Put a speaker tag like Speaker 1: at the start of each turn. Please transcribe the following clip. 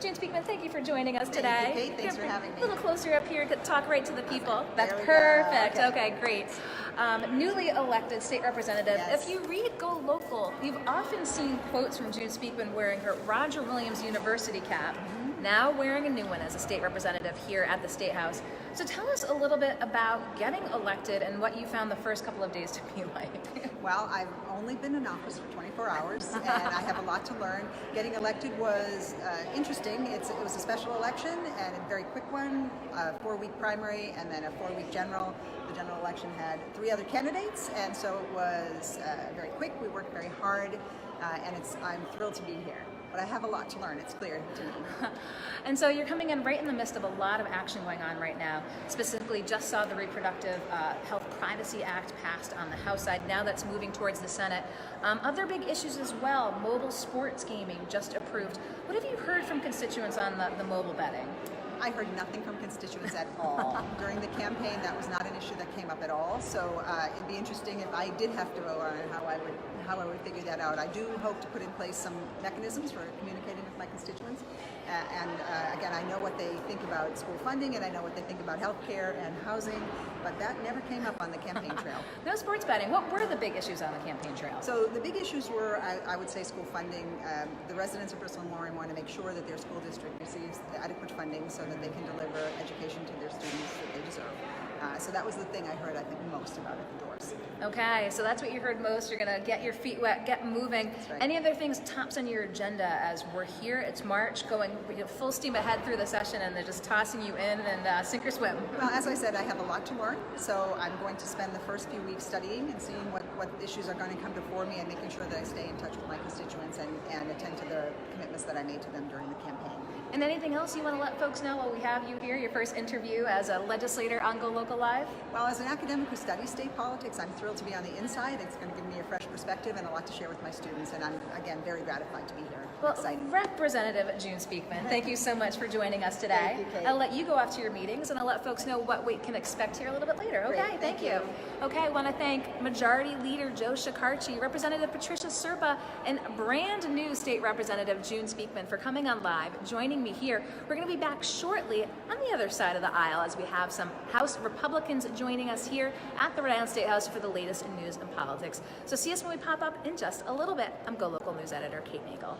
Speaker 1: June Speman, thank you for joining us today.
Speaker 2: Thank you, Kate. Thanks for having me.
Speaker 1: A little closer up here, could talk right to the people. That's
Speaker 2: There we
Speaker 1: perfect.
Speaker 2: go.
Speaker 1: Okay, great. Newly elected state representative.
Speaker 2: Yes.
Speaker 1: If you read GoLocal, you've often seen quotes from June Speman wearing her Roger Williams University cap, now wearing a new one as a state representative here at the State House. So tell us a little bit about getting elected and what you found the first couple of days to be like.
Speaker 2: Well, I've only been in office for 24 hours, and I have a lot to learn. Getting elected was interesting. It was a special election and a very quick one, a 4-week primary and then a 4-week general. The general election had 3 other candidates, and so it was very quick. We worked very hard, and I'm thrilled to be here. But I have a lot to learn, it's clear to me.
Speaker 1: And so you're coming in right in the midst of a lot of action going on right now. Specifically, just saw the Reproductive Health Privacy Act passed on the House side. Now that's moving towards the Senate. Other big issues as well, mobile sports gaming just approved. What have you heard from constituents on the mobile betting?
Speaker 2: I heard nothing from constituents at all. During the campaign, that was not an issue that came up at all. So it'd be interesting if I did have to vote on it, how I would figure that out. I do hope to put in place some mechanisms for communicating with my constituents. Again, I know what they think about school funding, and I know what they think about healthcare and housing, but that never came up on the campaign trail.
Speaker 1: No sports betting. What were the big issues on the campaign trail?
Speaker 2: So the big issues were, I would say, school funding. The residents of Bristol and Warren want to make sure that their school district receives adequate funding so that they can deliver education to their students that they deserve. So that was the thing I heard, I think, most about at the doors.
Speaker 1: Okay, so that's what you heard most. You're going to get your feet wet, get moving.
Speaker 2: That's right.
Speaker 1: Any other things tops on your agenda as we're here? It's March, going full steam ahead through the session, and they're just tossing you in and sink or swim.
Speaker 2: Well, as I said, I have a lot to learn, so I'm going to spend the first few weeks studying and seeing what issues are going to come before me and making sure that I stay in touch with my constituents and attend to the commitments that I made to them during the campaign.
Speaker 1: And anything else you want to let folks know while we have you here, your first interview as a legislator on GoLocal Live?
Speaker 2: Well, as an academic who studies state politics, I'm thrilled to be on the inside. It's going to give me a fresh perspective and a lot to share with my students, and I'm, again, very gratified to be here.
Speaker 1: Well,
Speaker 2: excited.
Speaker 1: Representative June Speman, thank you so much for joining us today.
Speaker 2: Thank you, Kate.
Speaker 1: I'll let you go off to your meetings, and I'll let folks know what we can expect here a little bit later. Okay,
Speaker 2: Great,
Speaker 1: thank you. Okay, I want to thank Majority Leader Joe Shikarchi, Representative Patricia Serpa, and brand new State Representative June Speman for coming on live, joining me here. We're going to be back shortly on the other side of the aisle as we have some House Republicans joining us here at the Rhode Island State House for the latest in news and politics. So see us when we pop up in just a little bit. I'm GoLocal News Editor Kate Nagel.